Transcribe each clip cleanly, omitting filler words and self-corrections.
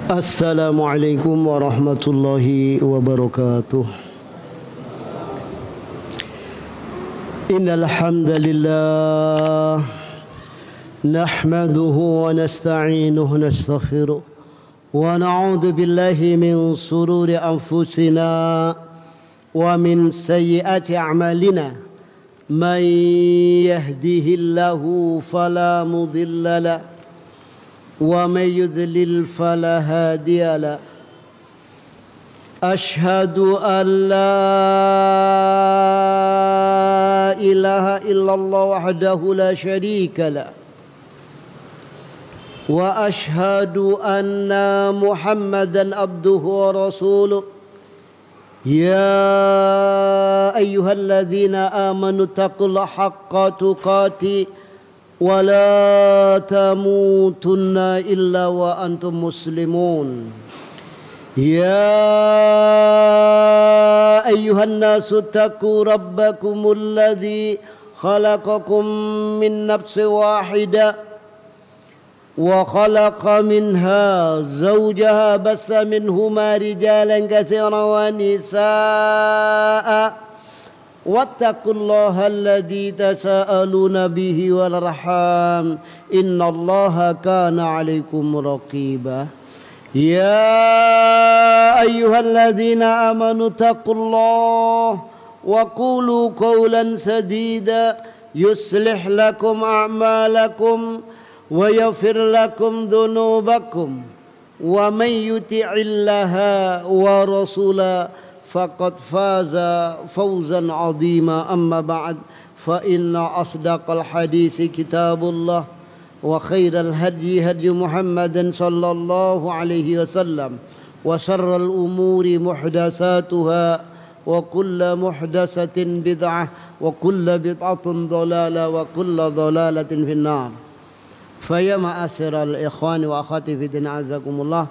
Assalamualaikum warahmatullahi wabarakatuh. Innal hamdalillah nahmaduhu wa nasta'inuhu wa nastaghfiruh wa na'udzu billahi min shururi anfusina wa min sayyiati a'malina. Man yahdihillahu fala mudilla lahu ومن يضلل فلا هادي له أشهد أن لا إله إلا الله وحده لا شريك له وأشهد أن محمدا عبده ورسوله يا أيها الذين آمنوا اتقوا الله حق تقاته ولا تموتن إلا وأنتم مسلمون يا أيها الناس اتقوا ربكم الذي خلقكم من نفس واحدة وخلق منها زوجها بث منهما رجالا كثيرا ونساء واتقوا الله الذي تساءلون به والأرحام إن الله كان عليكم رقيبا يا أيها الذين آمنوا اتقوا الله وقولوا قولا سديدا يصلح لكم أعمالكم ويغفر لكم ذنوبكم ومن يطع الله ورسوله فقد فاز فوزا عظيما أما بعد فإن أصدق الحديث كتاب الله وخير الهدي هدي محمد صلى الله عليه وسلم وشر الأمور محدثاتها وكل محدثة بدعة وكل بدعة ضلالة وكل ضلالة في النار فيا معاشر الإخوان وأخواتي في الدين أعزكم الله.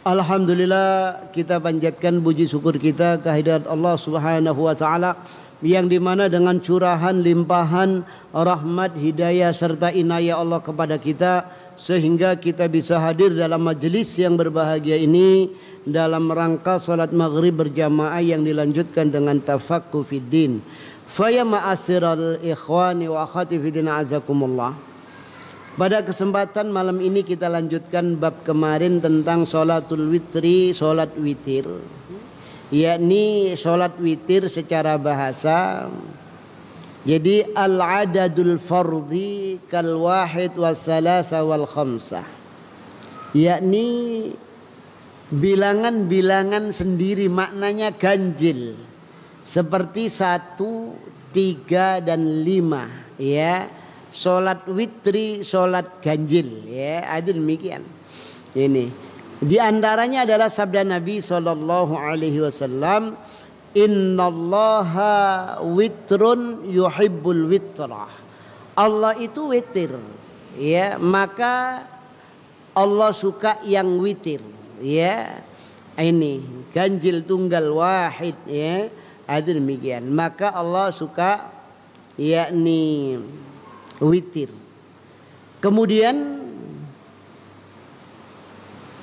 Alhamdulillah, kita panjatkan puji syukur kita kehadirat Allah Subhanahu wa taala yang dimana dengan curahan limpahan rahmat, hidayah serta inayah Allah kepada kita sehingga kita bisa hadir dalam majelis yang berbahagia ini dalam rangka salat maghrib berjamaah yang dilanjutkan dengan tafaqquh fiddin. Fa ya ma'asyiral ikhwani wa akhwati fiddin azakumullah. Pada kesempatan malam ini kita lanjutkan bab kemarin tentang sholatul witri, sholat witir, yakni sholat witir secara bahasa. Jadi al-adadul fardhi kal wahid was salasa wal khamsah, yakni bilangan-bilangan sendiri maknanya ganjil seperti 1, 3 dan 5 ya. Sholat witri, sholat ganjil, ya, ada demikian. Ini di antaranya adalah sabda Nabi SAW, Innallaha witrun yuhibbul witrah. Allah itu witir, ya, maka Allah suka yang witir, ya. Ini ganjil tunggal wahid, ya, ada demikian. Maka Allah suka yakni witir. Kemudian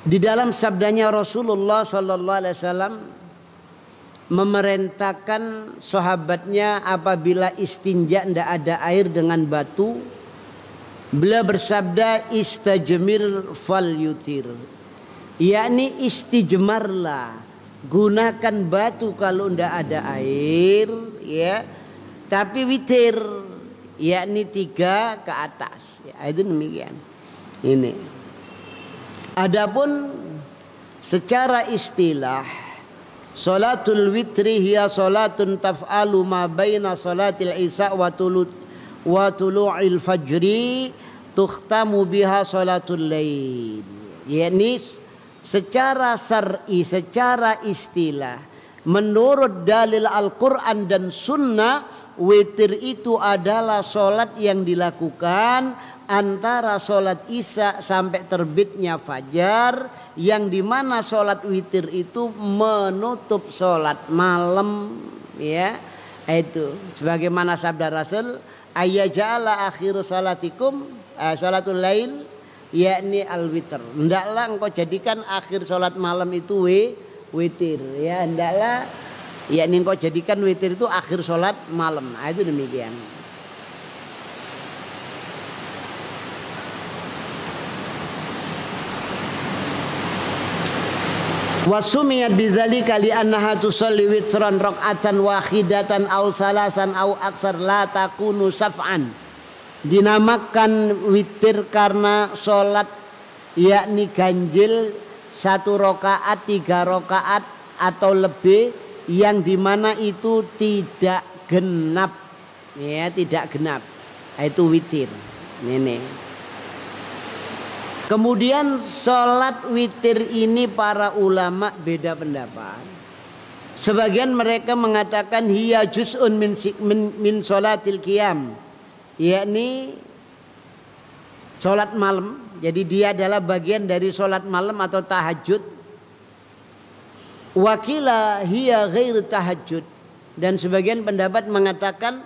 di dalam sabdanya Rasulullah sallallahu alaihi wasallam memerintahkan sahabatnya apabila istinja tidak ada air dengan batu, beliau bersabda istajmir fal yutir, yakni istijmarlah, gunakan batu kalau tidak ada air, ya, tapi witir, yakni 3 ke atas, ya, itu demikian. Ini adapun secara istilah sholatul witri hiya sholatun taf'alu ma baina sholatil isya wa tulu'il fajri tukhtamu biha sholatul lail, yakni secara syar'i, secara istilah menurut dalil Al-Quran dan Sunnah, witir itu adalah sholat yang dilakukan antara sholat isya sampai terbitnya fajar, yang dimana sholat witir itu menutup sholat malam, ya. Itu sebagaimana sabda Rasul, ayyaja'ala akhiru salatikum salatul lail yakni al-witr. Hendaklah engkau jadikan akhir sholat malam itu witir, ya hendaklah yakni engkau jadikan witir itu akhir sholat malam. Nah, itu demikian. Wasumiyat bidzalika li'annaha tusalli witran rak'atan wahidatan aw salasan aw aksar la takunu saf'an. Dinamakan witir karena sholat yakni ganjil 1 rakaat, 3 rakaat atau lebih yang dimana itu tidak genap, ya tidak genap, itu witir. Ini. Kemudian sholat witir ini para ulama beda pendapat. Sebagian mereka mengatakan hiya juz'un min sholatil qiyam, yakni sholat malam. Jadi dia adalah bagian dari sholat malam atau tahajud. Wakila hiya ghair tahajud, dan sebagian pendapat mengatakan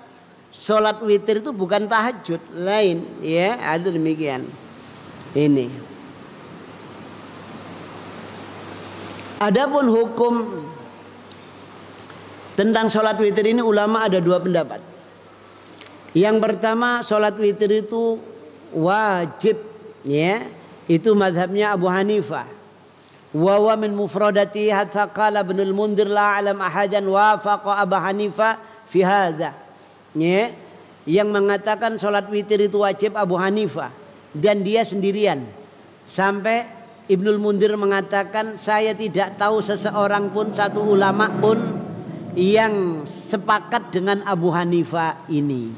sholat witir itu bukan tahajud, lain, ya ada demikian. Ini. Adapun hukum tentang sholat witir ini ulama ada 2 pendapat. Yang pertama, sholat witir itu wajib, ya. Itu mazhabnya Abu Hanifah. Wa wa min mufradati hatta qala Ibnul Mundhir la a'lam ahadan wafaqa Abu Hanifah fi hadza. Ya. Yang mengatakan sholat witir itu wajib Abu Hanifah. Dan dia sendirian. Sampai Ibnul Mundhir mengatakan saya tidak tahu seseorang pun, satu ulama pun yang sepakat dengan Abu Hanifah ini.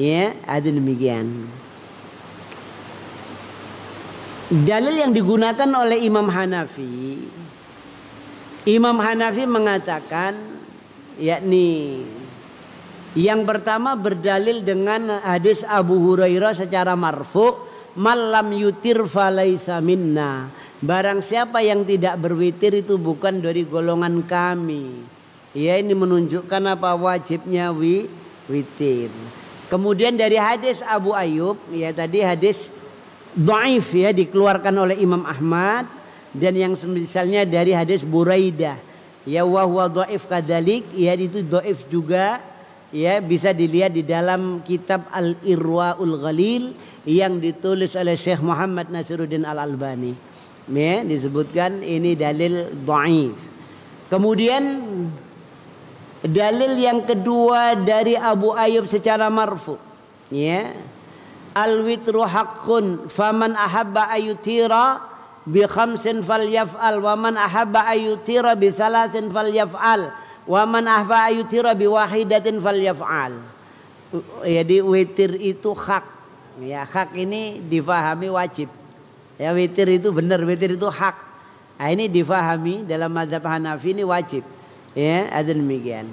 Ya, ada demikian. Dalil yang digunakan oleh Imam Hanafi. Imam Hanafi mengatakan yakni yang pertama berdalil dengan hadis Abu Hurairah secara marfu', malam yutir falaisa minna. Barang siapa yang tidak berwitir itu bukan dari golongan kami. Ya, ini menunjukkan apa wajibnya witir. Kemudian dari hadis Abu Ayyub, ya tadi hadis dhaif, ya dikeluarkan oleh Imam Ahmad, dan yang misalnya dari hadis Buraidah, ya wa huwa dhaif kadzalik, ya itu dhaif juga, ya bisa dilihat di dalam kitab Al-Irwaul Ghalil yang ditulis oleh Syekh Muhammad Nasiruddin Al-Albani. Ya, disebutkan ini dalil dhaif. Kemudian dalil yang kedua dari Abu Ayyub secara marfu, ya. Al-witru haqqun faman ahabba ayutira bi khamsin falyaf'al wa man ahabba ayutira bi salasin falyaf'al wa man ahabba ayutira bi wahidatin falyaf'al. Jadi witir itu hak. Ya, hak ini difahami wajib. Ya, witir itu benar, witir itu hak. Nah, ini difahami dalam mazhab Hanafi ini wajib. Ya, ada demikian.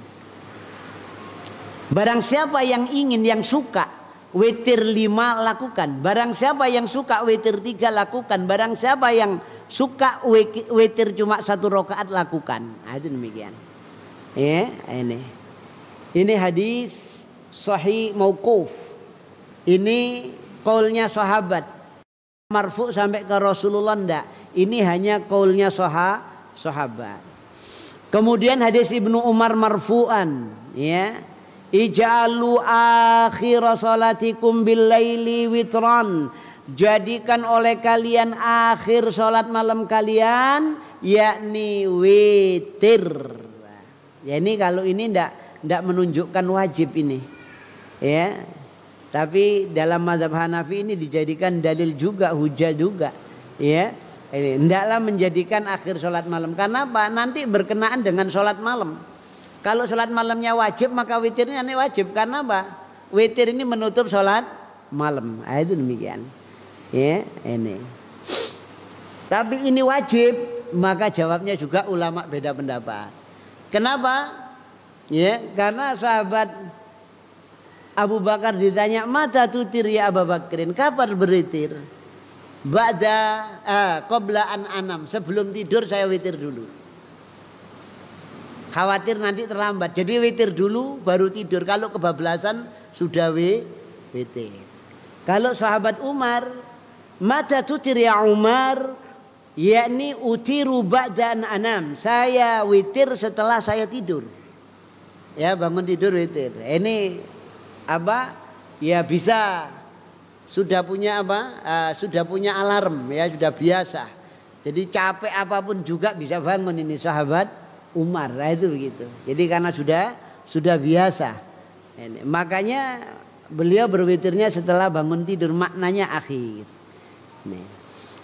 Barang siapa yang ingin, yang suka witir 5 lakukan. Barang siapa yang suka witir 3 lakukan. Barang siapa yang suka witir cuma 1 rakaat lakukan. Nah, itu demikian. Ya, ini. Ini hadis sahih mauquf. Ini qaulnya sahabat. Marfu sampai ke Rasulullah enggak. Ini hanya qaulnya sahabat. Kemudian hadis Ibnu Umar marfu'an, ya. Ij'alu akhir salatikum bil laili witran. Jadikan oleh kalian akhir salat malam kalian yakni witir. Ya, ini kalau ini enggak menunjukkan wajib ini. Ya. Tapi dalam mazhab Hanafi ini dijadikan dalil juga, hujah juga, ya. Ini hendaklah menjadikan akhir sholat malam. Karena apa? Nanti berkenaan dengan sholat malam. Kalau sholat malamnya wajib, maka witirnya ini wajib. Karena apa? Witir ini menutup sholat malam. Nah, itu demikian. Ya, ini. Tapi ini wajib, maka jawabnya juga ulama beda pendapat. Kenapa? Ya, karena sahabat Abu Bakar ditanya, mata tutir ya Abu Bakrin, kapan berwitir? Ba'da qabla an anam, sebelum tidur saya witir dulu. Khawatir nanti terlambat, jadi witir dulu baru tidur. Kalau kebablasan sudah witir. Kalau sahabat Umar Mata tutir ya Umar, yakni utiru ba'da an anam. Saya witir setelah saya tidur. Ya, bangun tidur witir. Ini apa? Ya bisa sudah punya apa? Sudah punya alarm ya, sudah biasa. Jadi capek apapun juga bisa bangun ini sahabat Umar. Nah, itu begitu. Jadi karena sudah biasa. Ini, makanya beliau berwitirnya setelah bangun tidur, maknanya akhir.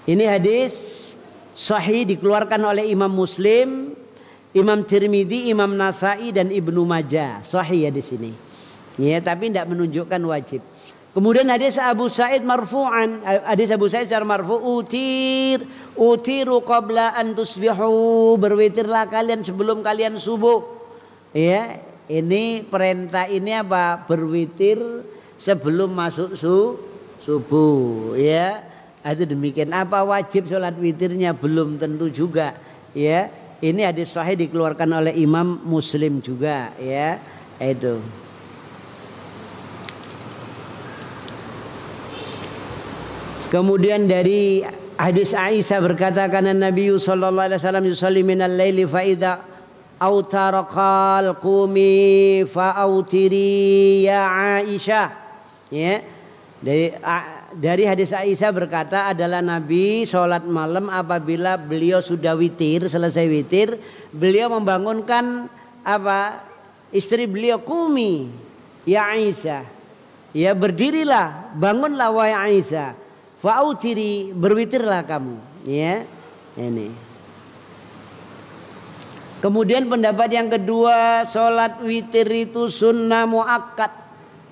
Ini hadis sahih dikeluarkan oleh Imam Muslim, Imam Tirmidzi, Imam Nasai dan Ibnu Majah. Sahih ya di sini. Ya, tapi tidak menunjukkan wajib. Kemudian hadis Abu Sa'id marfu'an, hadis Abu Sa'id secara marfu', utiru qabla an tusbihu, berwitirlah kalian sebelum kalian subuh. Ya, ini perintah ini apa? Berwitir sebelum masuk subuh. Ya, itu demikian. Apa wajib sholat witirnya? Belum tentu juga. Ya, ini hadis sahih dikeluarkan oleh Imam Muslim juga. Ya, itu. Kemudian dari hadis Aisyah berkata, karena Nabi sallallahu alaihi wasallam yusalli minal laili fa idza autaraqal qumi fa autiri ya Aisyah. Ya. Dari hadis Aisyah berkata adalah Nabi sholat malam apabila beliau sudah witir, selesai witir, beliau membangunkan apa? Istri beliau, qumi ya Aisyah. Ya, berdirilah, bangunlah wahai Aisyah. Fa'autiri, berwitirlah kamu. Ya, ini. Kemudian pendapat yang kedua, sholat witir itu sunnah muakkad.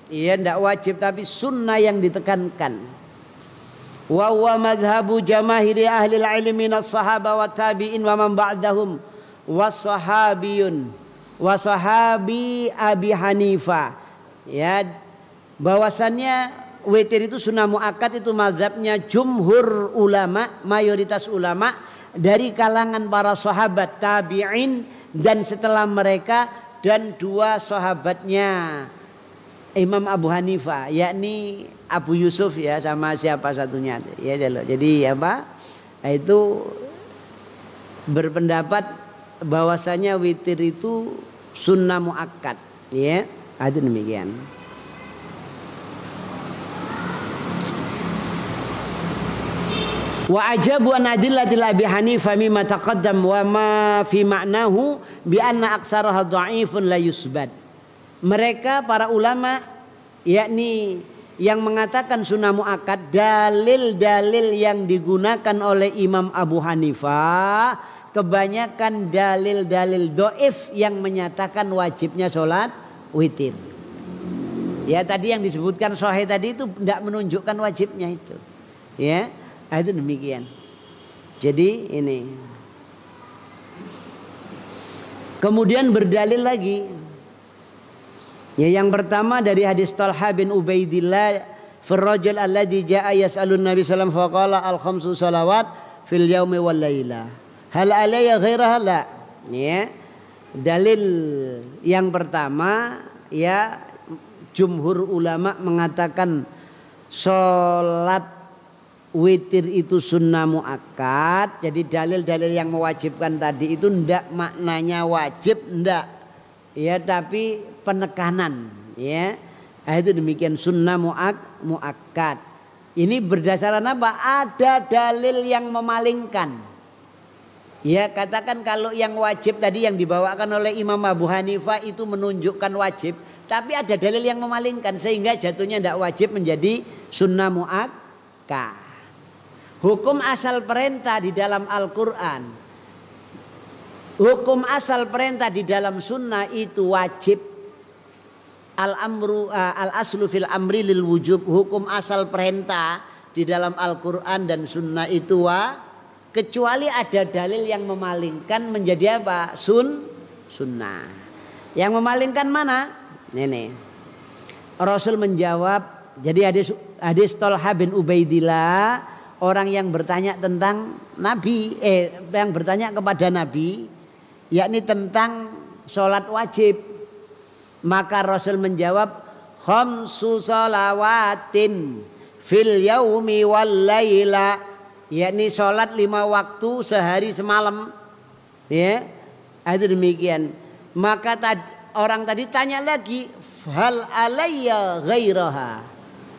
Iya, tidak wajib tapi sunnah yang ditekankan. Wa huwa madhabu jamahiri ahli ilmi minas sahaba wa tabi'in wa man ba'dahum wa sahabiyun wa sahabi Abi Hanifah. Ya, bahwasannya witir itu sunnah muakkad, itu mazhabnya jumhur ulama, mayoritas ulama dari kalangan para sahabat, tabi'in dan setelah mereka, dan dua sahabatnya Imam Abu Hanifah, yakni Abu Yusuf ya, sama siapa satunya ya. Jadi apa? Itu berpendapat bahwasanya witir itu sunnah muakkad ya. Itu demikian. Wa ajabu an adillatil Abi Hanifah mimma taqaddam wa ma fi ma'nahu bi anna aktsaraha dha'ifun la yusbad. Mereka para ulama yakni yang mengatakan sunnah muakkad, dalil-dalil yang digunakan oleh Imam Abu Hanifah kebanyakan dalil-dalil dhaif yang menyatakan wajibnya sholat witir. Ya, tadi yang disebutkan sahih tadi itu tidak menunjukkan wajibnya itu. Ya. Itu demikian. Jadi ini. Kemudian berdalil lagi. Ya, yang pertama dari hadis Talha bin Ubaidillah, "Firrajul alladzi jaa'a yas'alun Nabi sallallahu alaihi wasallam faqala al-khamsu salawat fil yaumi wal laila. Hal alayya ghairaha la?" Ya. Dalil yang pertama ya, jumhur ulama mengatakan salat witir itu sunnah muakkad. Jadi dalil-dalil yang mewajibkan tadi itu ndak maknanya wajib, ndak. Ya, tapi penekanan ya. Itu demikian sunnah muakkad. Ini berdasarkan apa? Ada dalil yang memalingkan. Ya, katakan kalau yang wajib tadi yang dibawakan oleh Imam Abu Hanifah itu menunjukkan wajib, tapi ada dalil yang memalingkan sehingga jatuhnya ndak wajib menjadi sunnah muakkad. Hukum asal perintah di dalam Al-Quran, hukum asal perintah di dalam sunnah itu wajib. Al-amru al-aslu fil amri lil wujub. Hukum asal perintah di dalam Al-Quran dan sunnah itu kecuali ada dalil yang memalingkan menjadi apa? Sunnah. Yang memalingkan mana? Ini Rasul menjawab. Jadi hadis Talha bin Ubaidillah, orang yang bertanya tentang Nabi, yang bertanya kepada Nabi, yakni tentang sholat wajib. Maka Rasul menjawab, khamsu shalawatin fil yaumi wal laila, yakni sholat 5 waktu sehari semalam. Ya, itu demikian. Maka orang tadi tanya lagi, hal alayya ghairaha,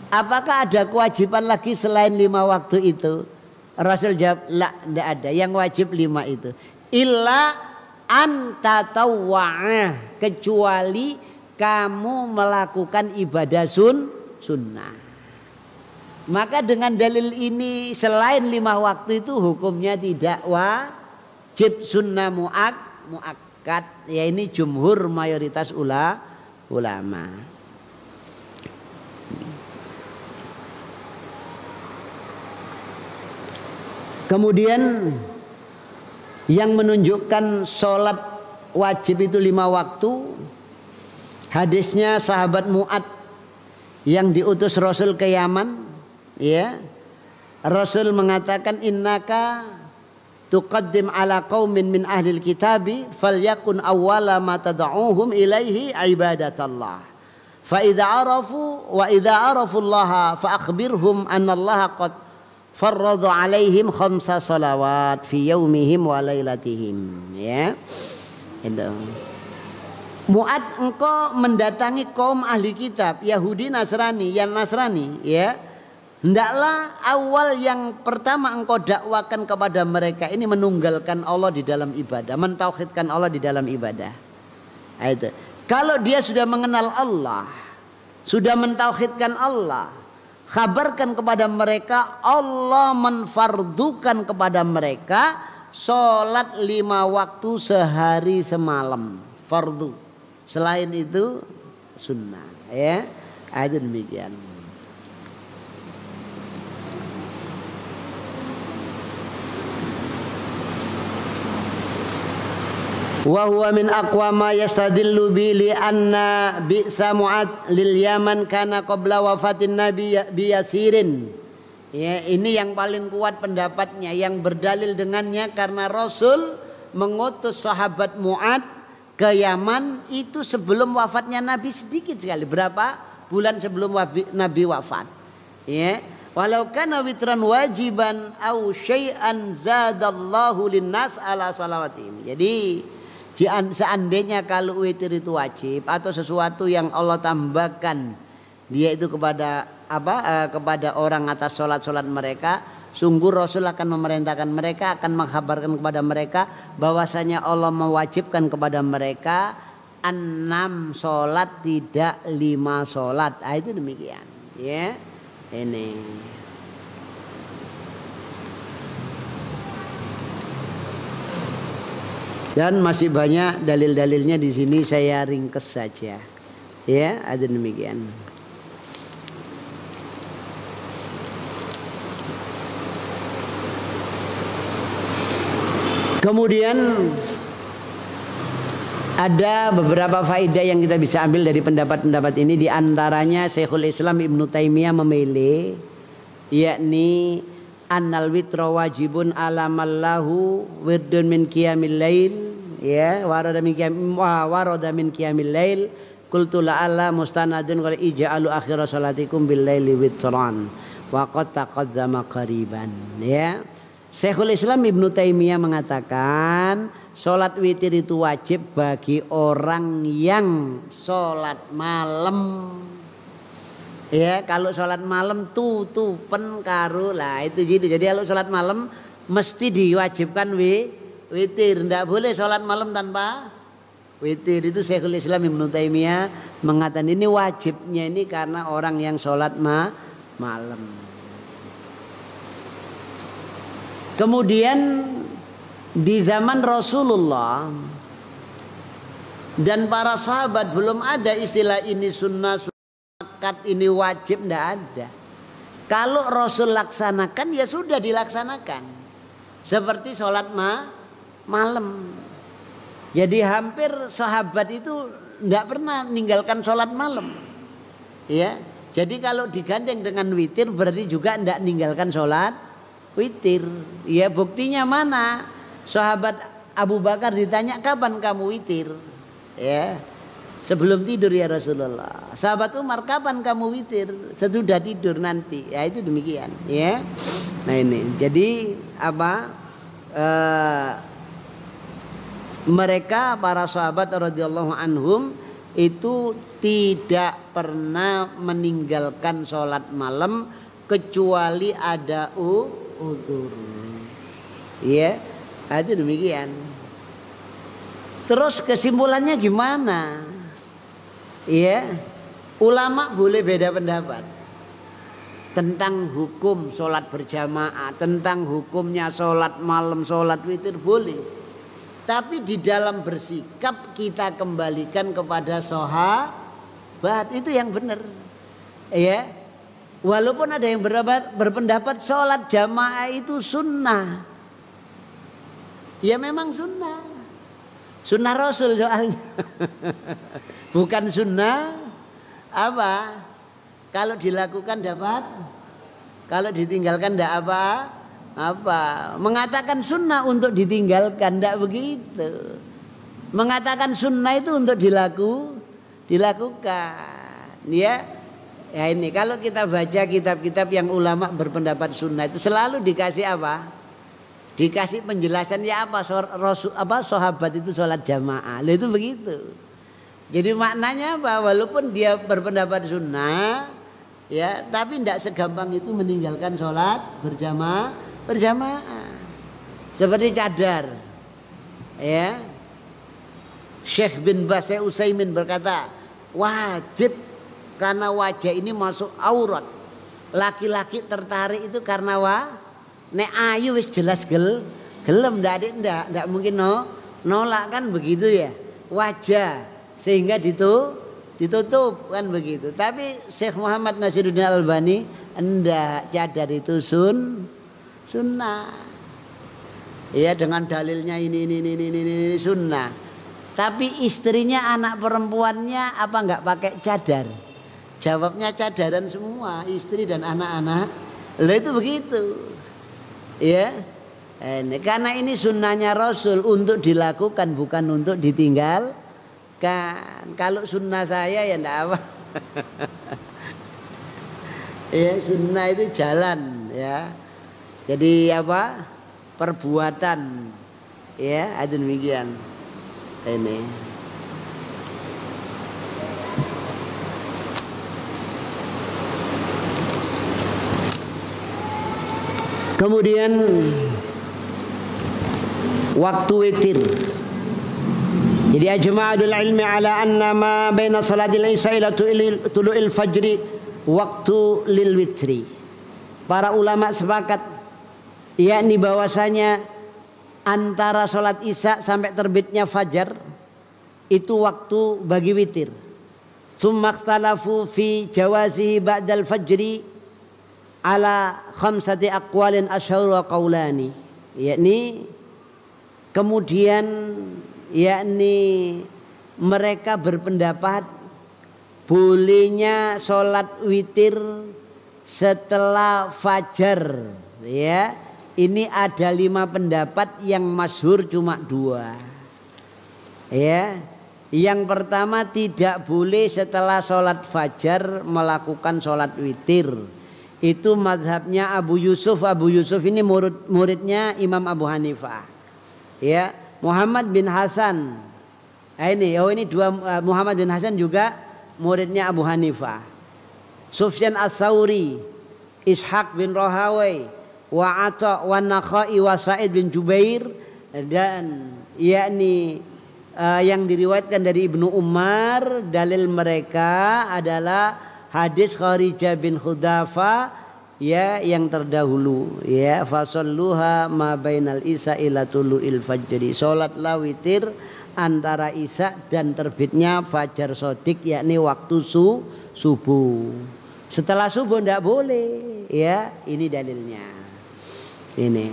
apakah ada kewajiban lagi selain 5 waktu itu? Rasul jawab, la, tidak ada. Yang wajib 5 itu. Illa anta tawwa'ah, kecuali kamu melakukan ibadah sunnah. Maka dengan dalil ini selain 5 waktu itu hukumnya tidak wajib, sunnah muakkad. Ya, ini jumhur mayoritas ulama. Kemudian yang menunjukkan sholat wajib itu 5 waktu, hadisnya sahabat Mu'ad yang diutus Rasul ke Yaman. Ya, Rasul mengatakan, innaka tuqaddim ala qaumin min ahlil kitabi falyakun awwala ma tad'uuhum ilaihi ibadatallah fa idza arafu wa idza arafu Allah fa akhbirhum anna Allah qad farrada alaihim 5 salawat fi yaumihim wa lailatihim. Ya, itu. Mu'ad, engkau mendatangi kaum ahli kitab Yahudi Nasrani, yang Nasrani, ya, hendaklah awal yang pertama engkau dakwakan kepada mereka ini menunggalkan Allah di dalam ibadah, mentauhidkan Allah di dalam ibadah. Itu. Kalau dia sudah mengenal Allah, sudah mentauhidkan Allah, kabarkan kepada mereka Allah menfardukan kepada mereka sholat 5 waktu sehari semalam, fardu. Selain itu sunnah. Ya, ada demikian. Wa huwa min aqwa ma yastadillu bi li anna bi'sa Mu'ad lil Yaman kana qabla wafatin Nabi bi yasirin. Ya, ini yang paling kuat pendapatnya, yang berdalil dengannya karena Rasul mengutus sahabat Mu'ad ke Yaman itu sebelum wafatnya Nabi sedikit sekali, berapa bulan sebelum Nabi wafat. Ya, walau kana witran wajiban au syai'an zadallahu linnas ala salawatihim. Jadi seandainya kalau witir itu wajib atau sesuatu yang Allah tambahkan dia itu kepada kepada orang atas sholat mereka, sungguh Rasul akan memerintahkan mereka, akan mengkabarkan kepada mereka bahwasanya Allah mewajibkan kepada mereka 6 sholat, tidak 5 sholat. Itu demikian. Ya, ini. Dan masih banyak dalil-dalilnya di sini, saya ringkes saja. Ya, ada demikian. Kemudian ada beberapa faedah yang kita bisa ambil dari pendapat-pendapat ini. Di antaranya Syekhul Islam Ibnu Taimiyah memilih, yakni annal witra wajibun alamallahu wirdun min qiyamil lail, ya, warada min qiyamil lail qultu la'alla mustanadun qala ij'alu akhir salatikum bil laili witran wa qad taqaddama qariban. Ya, Syekhul Islam Ibnu Taimiyah mengatakan sholat witir itu wajib bagi orang yang sholat malam. Ya, kalau sholat malam tutupen karo lah itu gitu. Jadi kalau sholat malam mesti diwajibkan witir. Tidak boleh sholat malam tanpa witir. Itu Syekhul Islam Ibnu Taimiyah mengatakan ini wajibnya ini karena orang yang sholat malam. Kemudian di zaman Rasulullah dan para sahabat belum ada istilah ini sunnah, akad ini wajib, tidak ada. Kalau Rasul laksanakan ya sudah dilaksanakan. Seperti sholat malam. Jadi hampir sahabat itu tidak pernah meninggalkan sholat malam. Ya, jadi kalau digandeng dengan witir berarti juga tidak meninggalkan sholat witir. Ya, buktinya mana? Sahabat Abu Bakar ditanya kapan kamu witir? Ya, sebelum tidur ya Rasulullah. Sahabat Umar, kapan kamu witir? Sesudah tidur nanti. Ya itu demikian ya. Nah ini jadi apa, mereka para sahabat radhiyallahu anhum itu tidak pernah meninggalkan sholat malam kecuali ada uzur. Ya, itu demikian. Terus kesimpulannya gimana? Ya, ulama boleh beda pendapat tentang hukum sholat berjamaah, tentang hukumnya sholat malam, sholat witir boleh. Tapi di dalam bersikap kita kembalikan kepada sahabat, itu yang benar. Ya, walaupun ada yang berpendapat sholat jamaah itu sunnah, ya memang sunnah, sunnah Rasul soalnya. Bukan sunnah apa? Kalau dilakukan dapat, kalau ditinggalkan tidak apa. Mengatakan sunnah untuk ditinggalkan tidak begitu. Mengatakan sunnah itu untuk dilakukan. Ya ini kalau kita baca kitab-kitab yang ulama berpendapat sunnah itu selalu dikasih apa? Dikasih penjelasan ya apa sahabat itu sholat jamaah. Itu begitu. Jadi maknanya apa? Walaupun dia berpendapat sunnah, ya, tapi tidak segampang itu meninggalkan sholat berjamaah. Seperti cadar, ya. Syekh bin Baz Utsaimin berkata wajib karena wajah ini masuk aurat. Laki-laki tertarik itu karena nek ayu wis jelas gelem ndak mungkin nolak kan begitu ya. Wajah sehingga ditutup kan begitu. Tapi Syekh Muhammad Nasiruddin Albani enggak, cadar itu sunnah. Ya dengan dalilnya ini sunnah. Tapi istrinya, anak perempuannya apa enggak pakai cadar? Jawabnya cadaran semua, istri dan anak-anak. Lah itu begitu. Ya. Karena ini sunnahnya Rasul untuk dilakukan bukan untuk ditinggalkan. Kalau sunnah saya ya enggak apa. Ya sunnah itu jalan ya. Jadi apa? Perbuatan. Ya, ada demikian. Ini. Kemudian waktu witir. Jadi ajma'ul ilmi ala anna ma baina salatil isya ila tulu'il fajri waktu lil witri. Para ulama sepakat yakni bahwasanya antara salat isya sampai terbitnya fajar itu waktu bagi witir. Tsumma ikhtalafu fi jawazihi ba'dal fajri ala khamsati aqwalin asyhur wa qaulani. Yakni kemudian yakni mereka berpendapat bolehnya sholat witir setelah fajar ya. Ini ada 5 pendapat, yang masyhur cuma 2 ya. Yang pertama, tidak boleh setelah sholat fajar melakukan sholat witir. Itu mazhabnya Abu Yusuf. Abu Yusuf ini muridnya Imam Abu Hanifah ya. Muhammad bin Hasan ini Muhammad bin Hasan juga muridnya Abu Hanifah. Sufyan Ats-Tsauri, Ishaq bin Rahawai, wa Atha wa Nakhai wa Sa'id bin Jubair, dan yakni yang diriwayatkan dari Ibnu Umar. Dalil mereka adalah hadis Kharijah bin Khudafa ya, yang terdahulu ya, fasalluha ma bainal isya ila tulu'il fajri. Salatlah witir antara isya dan terbitnya fajar shadiq, yakni waktu subuh. Setelah subuh tidak boleh ya. Ini dalilnya. Ini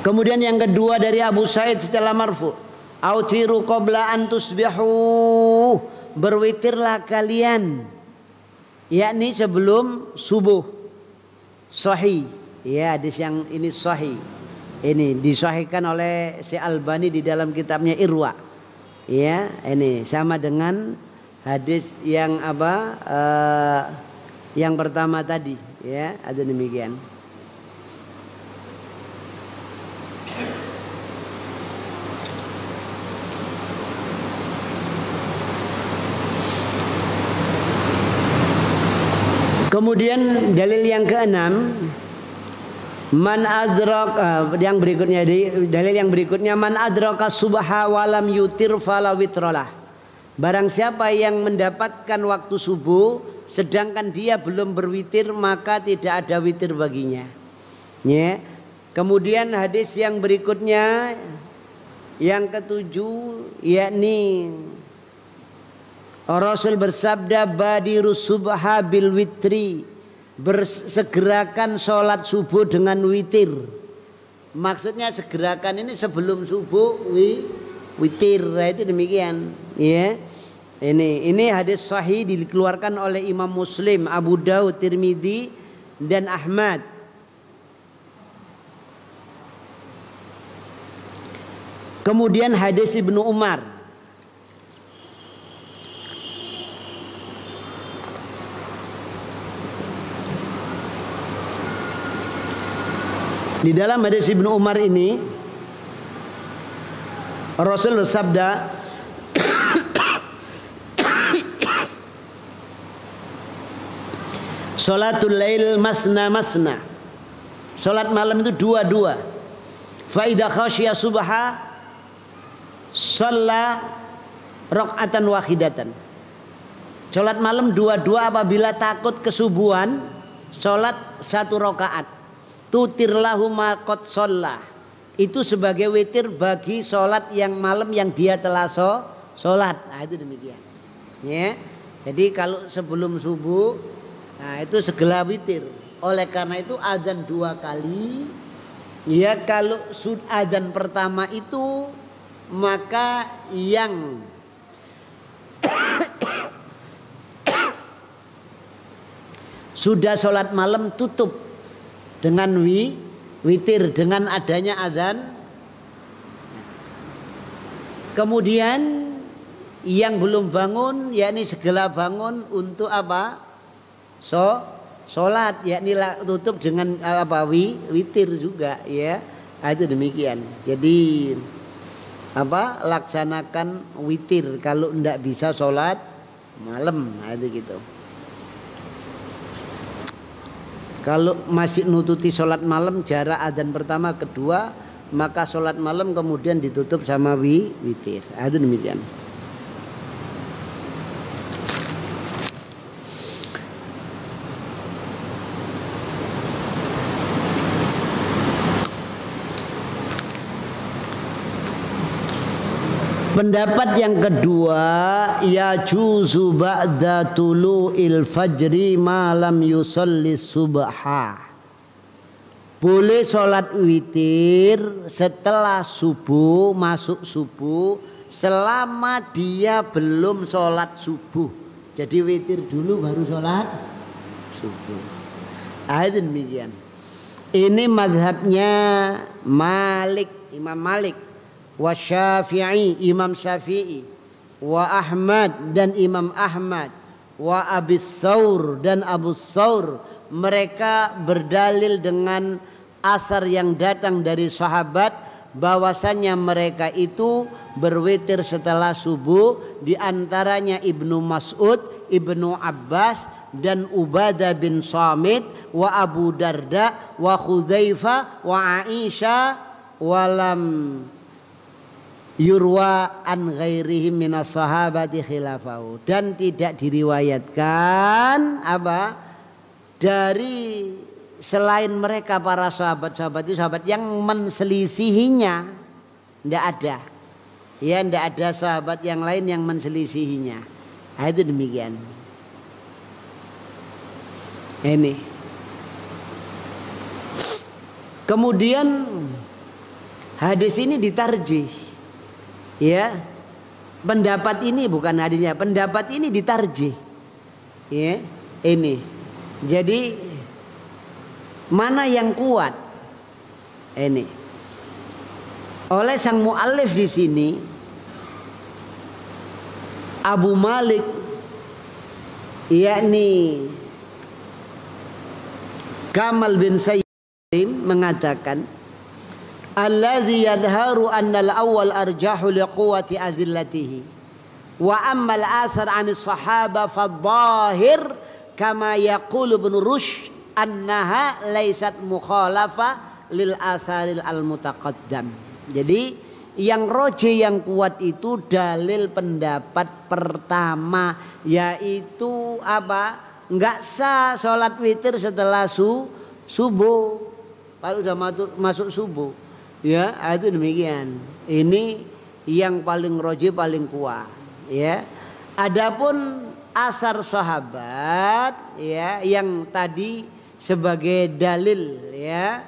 kemudian yang kedua dari Abu Sa'id secara marfu, autiru qabla an tusbihu, berwitirlah kalian yakni sebelum subuh. Sahih ya, hadis yang ini sahih. Ini disahihkan oleh Syekh Albani di dalam kitabnya Irwa. Ya, ini sama dengan hadis yang apa? Yang pertama tadi, ya, ada demikian. Kemudian dalil yang keenam, man adrak, yang berikutnya, dalil yang berikutnya, man adraka subha walam yutir fala witralah. Barang siapa yang mendapatkan waktu subuh sedangkan dia belum berwitir, maka tidak ada witir baginya. Ya. Kemudian hadis yang berikutnya, yang ketujuh, yakni Rasul bersabda, badirus subha bil witri, bersegerakan sholat subuh dengan witir. Maksudnya segerakan ini sebelum subuh witir, itu demikian. Ya, ini hadis sahih dikeluarkan oleh Imam Muslim, Abu Daud, Tirmidzi dan Ahmad. Kemudian hadis Ibnu Umar. Di dalam hadis Ibnu Umar ini Rasul bersabda, Salatul lail masna masna. Salat malam itu dua-dua. Fa idza khasyiya subha shalla rakaatan wahidatan. Salat malam dua-dua, apabila takut kesubuhan salat satu rakaat. Tutir lahu ma qad shalla. Itu sebagai witir bagi salat yang malam yang dia telah salat. Nah, itu demikian. Ya. Jadi kalau sebelum subuh, nah itu segala witir. Oleh karena itu azan 2 kali. Ya, kalau azan pertama itu maka yang sudah sholat malam tutup dengan witir dengan adanya azan. Kemudian yang belum bangun, yakni segera bangun untuk apa? Sholat, yakni tutup dengan apa? Witir juga, ya. Itu demikian. Jadi apa? Laksanakan witir kalau tidak bisa sholat malam, itu gitu. Kalau masih nututi sholat malam jarak adzan pertama kedua, maka sholat malam kemudian ditutup sama witir. Itu demikian. Pendapat yang kedua, ya juzu ba'da tulu'il fajri malam yusalli subha. Boleh sholat witir setelah subuh, masuk subuh, selama dia belum sholat subuh. Jadi witir dulu baru sholat subuh. Demikian. Ini madhabnya Malik, Imam Malik. Wa Syafi'i, Imam Syafi'i, wa Ahmad dan Imam Ahmad, wa Abi Tsaur dan Abu Tsaur. Mereka berdalil dengan asar yang datang dari sahabat bahwasannya mereka itu berwitir setelah subuh, di antaranya Ibnu Mas'ud, Ibnu Abbas dan Ubadah bin Samit, wa Abu Darda, wa Khudzaifah, wa Aisyah, walam yurwa an ghairihim minas sahabati khilafahu, dan tidak diriwayatkan apa dari selain mereka para sahabat-sahabat itu sahabat yang menselisihinya, tidak ada. Ya, tidak ada sahabat yang lain yang menselisihinya. Itu demikian. Ini. Kemudian hadis ini ditarjih. Ya, pendapat ini bukan hadisnya, pendapat ini ditarjih. Ya, ini. Jadi mana yang kuat? Ini. oleh sang muallif di sini Abu Malik, yakni Kamal bin Sayyid mengatakan, alladzi yadharu anna al-awwal arjahu liquwwati adillatihi wa amma al-asar 'an as-sahaba fadh-dhahir kama yaqulu Ibnu Rushd annaha laysat mukhalafa lil asaril al-mutaqaddam. Jadi yang roji yang kuat itu dalil pendapat pertama, yaitu apa? Enggak sah sholat witir setelah subuh. Kalau udah masuk subuh, ya itu demikian. Ini yang paling roji, paling kuat. Ya, adapun asar sahabat, ya, yang tadi sebagai dalil, ya,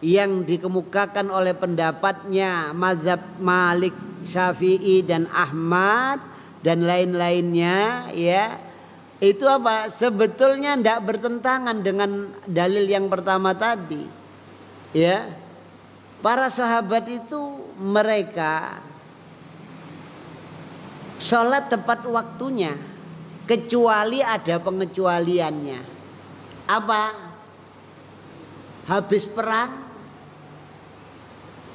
yang dikemukakan oleh pendapatnya mazhab Malik, Syafi'i dan Ahmad dan lain-lainnya, ya, itu apa? Sebetulnya tidak bertentangan dengan dalil yang pertama tadi, ya. Para sahabat itu mereka sholat tepat waktunya, kecuali ada pengecualiannya. Apa? Habis perang,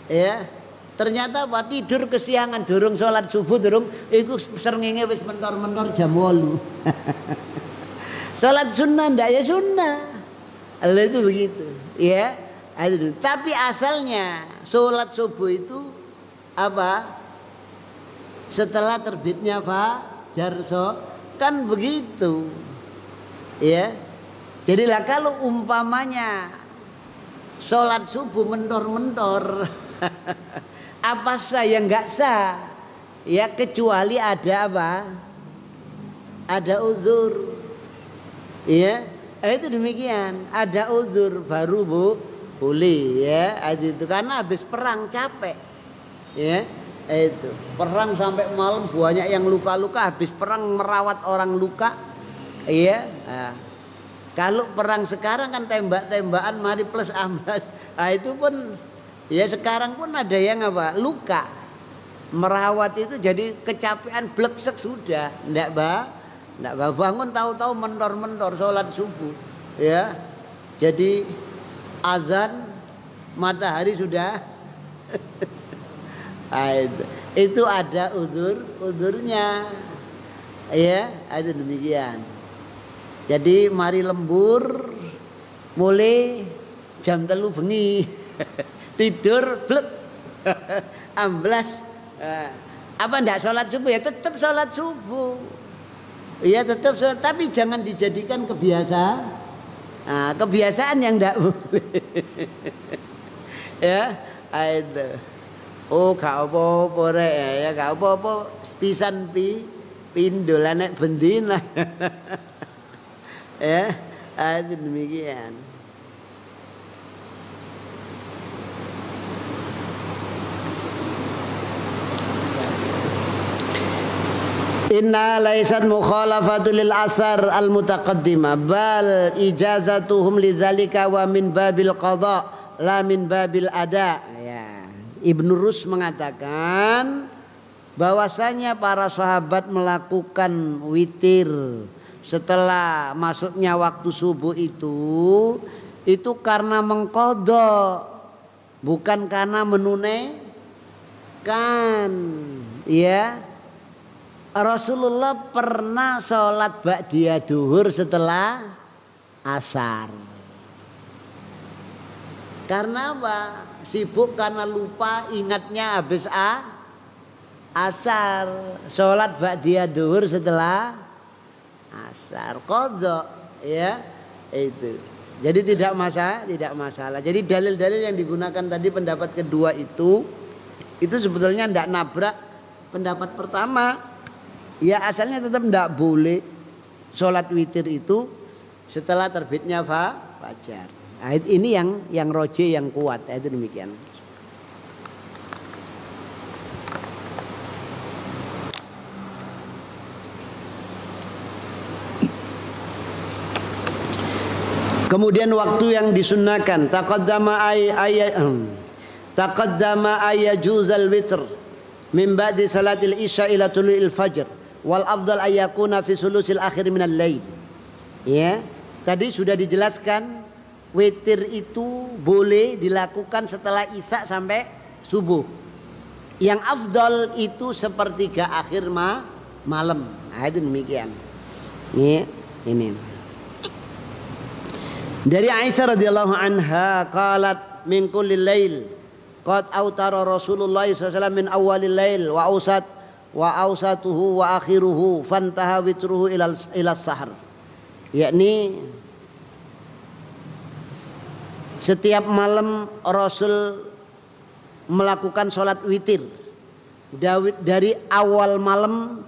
ya, ternyata apa? Tidur kesiangan, durung sholat subuh, durung iku srengenge wis mentor-mentor jam 8. Sholat sunnah ndak ya sunnah. Allah itu begitu, ya. Tapi asalnya sholat subuh itu apa? Setelah terbitnya fajar, kan begitu, ya. Jadilah kalau umpamanya sholat subuh mentor-mentor, apa sah yang nggak sah, ya, kecuali ada apa? Ada uzur, ya. Itu demikian, ada uzur baru boleh, ya. Itu karena habis perang capek, ya. Itu perang sampai malam, banyak yang luka-luka, habis perang merawat orang luka, iya. Nah, kalau perang sekarang kan tembak-tembakan mari plus amblas. Nah, itu pun ya sekarang pun ada yang apa? Luka. Merawat itu jadi kecapean, bleksek sudah. Ndak bangun tahu-tahu mentor-mentor sholat subuh. Ya. Jadi azan matahari sudah. Nah, itu ada uzurnya. Ya, ada demikian. Jadi mari lembur mulai jam 3 bengi tidur blek amblas. Apa ndak sholat subuh? Ya tetap sholat subuh, ya tetap sholat, tapi jangan dijadikan kebiasaan. Nah, kebiasaan yang ndak boleh. Ya, itu. Oh gak apa-apa rek, ya gak apa-apa pisan pindol nek bendina. Ya, itu demikian. Inna laysat mukhalafatul lil asar al mutaqaddimah bal ijazatuhum lidzalika wa min babil qada la min babil ada. Ya. Ibnu Rushd mengatakan bahwasanya para sahabat melakukan witir setelah masuknya waktu subuh itu karena mengqadha, bukan karena menunaikan, ya. Rasulullah pernah sholat ba'diyah duhur setelah asar. Karena apa? Sibuk karena lupa, ingatnya habis asar. Sholat ba'diyah duhur setelah asar, qadha, ya. Itu. Jadi tidak masalah. Jadi dalil-dalil yang digunakan tadi pendapat kedua itu sebetulnya tidak nabrak pendapat pertama. Ya asalnya tetap tidak boleh sholat witir itu setelah terbitnya fajar. Nah, ini yang roji yang kuat, itu demikian. Kemudian waktu yang disunnahkan taqaddama taqaddama ayajuzal witr min ba'di salatil isya ila tulu'il fajr wal afdal ayyakuna fi sulusil akhir minal lail. Ya, tadi sudah dijelaskan witir itu boleh dilakukan setelah isya sampai subuh. Yang afdal itu sepertiga akhir malam. Nah, itu demikian. Ya, ini. Dari Aisyah radhiyallahu anha qalat min kulli lail qad autara Rasulullah sallallahu alaihi wasallam min awwalil lail wa awsatuhu wa akhiruhu fantaha witruhu ila sahar. Yakni setiap malam Rasul melakukan sholat witir dari awal malam,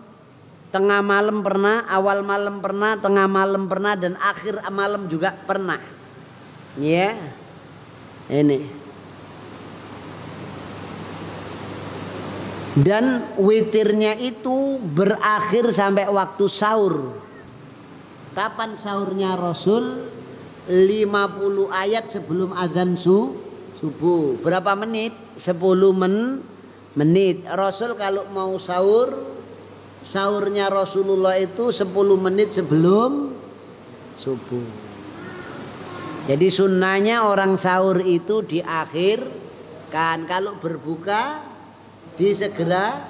tengah malam pernah, awal malam pernah, tengah malam pernah, dan akhir malam juga pernah. Ya, ini. Dan witirnya itu berakhir sampai waktu sahur. Kapan sahurnya Rasul? 50 ayat sebelum azan subuh. Berapa menit? 10 menit. Rasul kalau mau sahur, sahurnya Rasulullah itu 10 menit sebelum subuh. Jadi sunnahnya orang sahur itu di akhir kan, kalau berbuka disegerakan.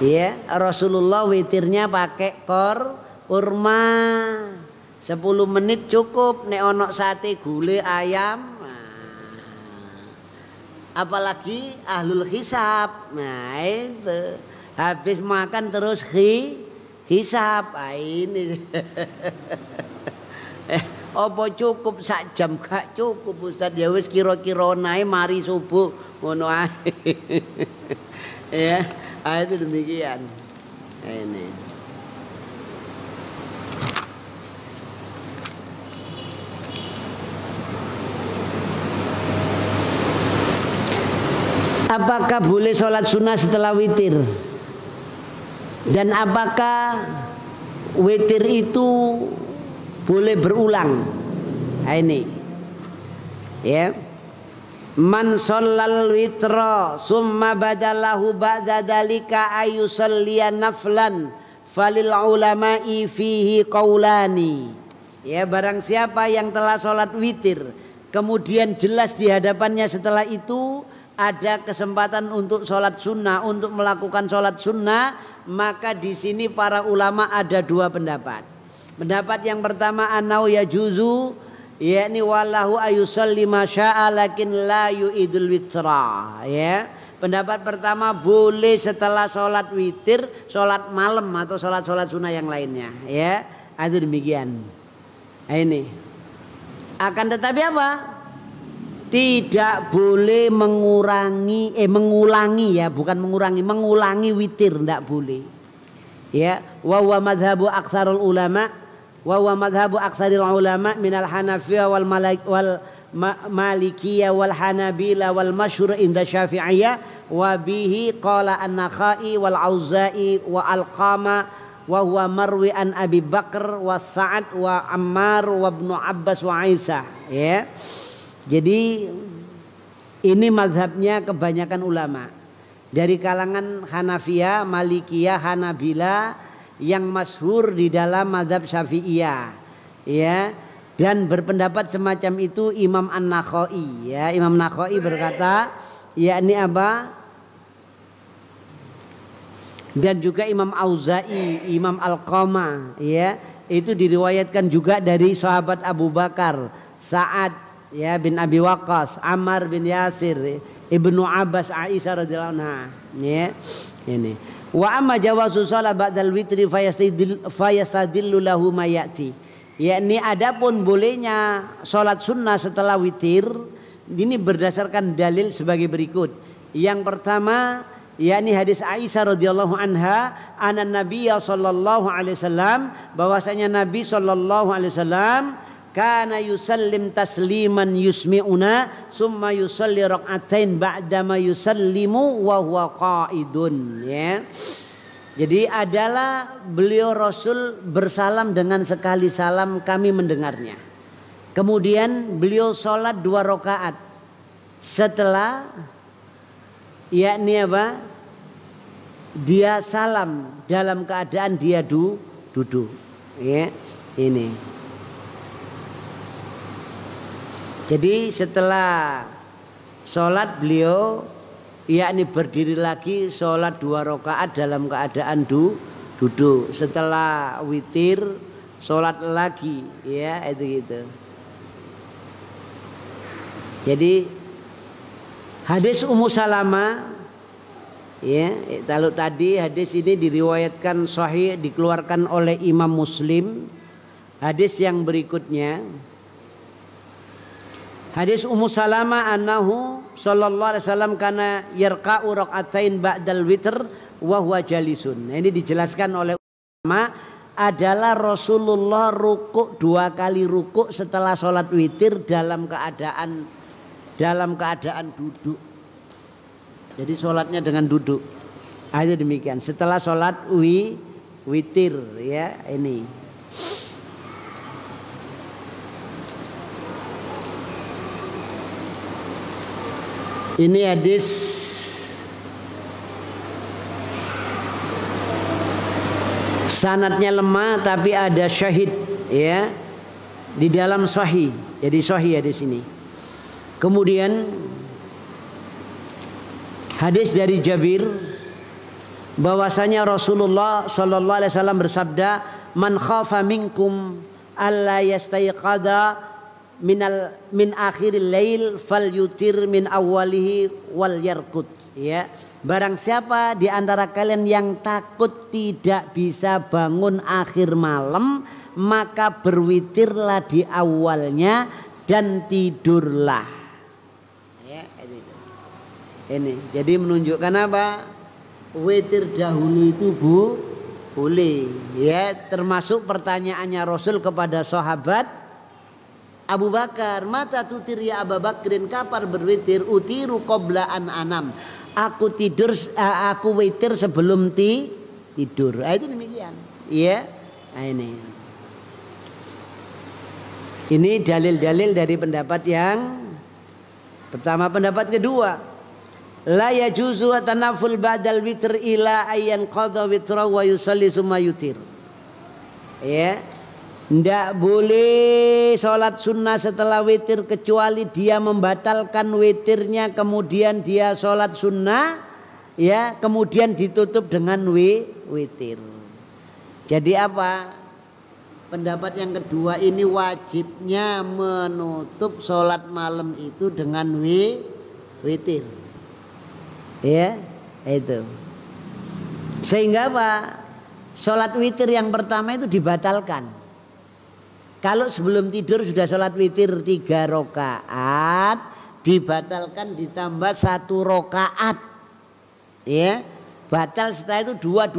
Ya, Rasulullah witirnya pakai kurma 10 menit cukup. Nek onok sate gulai ayam, apalagi ahlul hisab, nah itu habis makan terus hisab. Ini apa cukup sak jam? Gak cukup Ustaz, ya wis kira-kira nae mari subuh ngono ae. Ya, itu demikian. Ini apakah boleh sholat sunnah setelah witir? Dan apakah witir itu boleh berulang? Nah, ini ya. Man shallal witra summa badalahu ba'da dalika ayusalliya naflan falil ulama'i fihi qaulani. Ya, barang siapa yang telah sholat witir kemudian jelas di hadapannya setelah itu ada kesempatan untuk sholat sunnah, untuk melakukan sholat sunnah, maka di sini para ulama ada dua pendapat. Pendapat yang pertama anau yajuzu, yakni wallahu ayusalli masya'a lakin la yu'idul witra. Ya, pendapat pertama boleh setelah sholat witir, sholat malam atau sholat sunnah yang lainnya. Ya, itu demikian. Ini akan tetapi apa? Tidak boleh mengulangi ya, bukan mengulangi witir, tidak boleh. Ya, wa huwa madhabu aktsarul ulama, wa huwa madhabu aktsaril ulama minal hanafiyah wal malikiyah wal hanabila wal masyhur inda syafi'iyah wa bihi qala an-nakhai wal auza'i wa al-qama wa huwa marwi an Abi Bakar wa Sa'ad wa Ammar wa Ibnu Abbas wa Aisyah. Ya. Jadi ini mazhabnya kebanyakan ulama dari kalangan Hanafiyah, Malikiyah, Hanabila yang masyhur di dalam mazhab Syafi'iyah. Ya, dan berpendapat semacam itu Imam An-Nakhai. Ya, Imam Nakhai berkata, yakni apa? Dan juga Imam Auza'i, Imam Al-Qama, ya, itu diriwayatkan juga dari sahabat Abu Bakar, Sa'ad ya bin Abi Waqqas, Ammar bin Yasir, Ibnu Abbas, Aisyah radhiyallahu anha. Ya, ini. Wa amma jawazu shalat ba'dal witri fayastadillu lahu ma ya'ti. Yakni adapun bolehnya salat sunnah setelah witir ini berdasarkan dalil sebagai berikut. Yang pertama yakni hadis Aisyah radhiyallahu anha anan nabiyya sallallahu alaihi wasallam, bahwasanya Nabi sallallahu alaihi wasallam kana yusallim tasliman yusmi'una summa yusalli rak'atain ba'dama yusallimu wa huwa qa'idun. Ya, jadi adalah beliau Rasul bersalam dengan sekali salam kami mendengarnya. Kemudian beliau sholat 2 rakaat setelah yakni apa? Dia salam dalam keadaan dia duduk. Ya, ini. Jadi setelah sholat beliau yakni berdiri lagi sholat 2 rakaat dalam keadaan duduk. Setelah witir sholat lagi, ya itu gitu. Jadi hadis Ummu Salamah, ya kalau tadi hadis ini diriwayatkan sahih dikeluarkan oleh Imam Muslim. Hadis yang berikutnya hadis Ummu Salamah annahu sallallahu alaihi wasallam kana yarka'u raka'atain ba'dal witr wa huwa jalisun. Ini dijelaskan oleh ulama adalah Rasulullah rukuk 2 kali rukuk setelah sholat witir dalam keadaan duduk. Jadi sholatnya dengan duduk. Itu demikian. Setelah sholat witir, ya ini. Ini hadis sanadnya lemah tapi ada syahid, ya di dalam sahih. Jadi sahih hadis ini. Kemudian hadis dari Jabir bahwasanya Rasulullah sallallahu alaihi wasallam bersabda, "Man khafa minkum alla yastayqadha min akhiril lail falyutir min awwalihi wal yarqud." Ya, barang siapa di antara kalian yang takut tidak bisa bangun akhir malam, maka berwitirlah di awalnya dan tidurlah. Ini jadi menunjukkan apa? Witir dahulu itu boleh, ya, termasuk pertanyaannya Rasul kepada sahabat Abu Bakar, mata tutir ya Abu Bakrin, kapan berwitir? Utiru qabla an anam, aku witir sebelum tidur. Itu demikian, ya. Ini dalil-dalil dari pendapat yang pertama. Pendapat kedua, la yajuzu tanaful ba'dal witr ila ayyan qadha witra wa yusalli summa yutir. Ya, ndak boleh sholat sunnah setelah witir kecuali dia membatalkan witirnya kemudian dia sholat sunnah, ya, kemudian ditutup dengan witir. Jadi apa? Pendapat yang kedua ini wajibnya menutup sholat malam itu dengan witir. Ya, itu. Sehingga apa? Sholat witir yang pertama itu dibatalkan. Kalau sebelum tidur sudah sholat witir 3 rakaat, dibatalkan ditambah 1 rakaat. Ya, batal. Setelah itu 2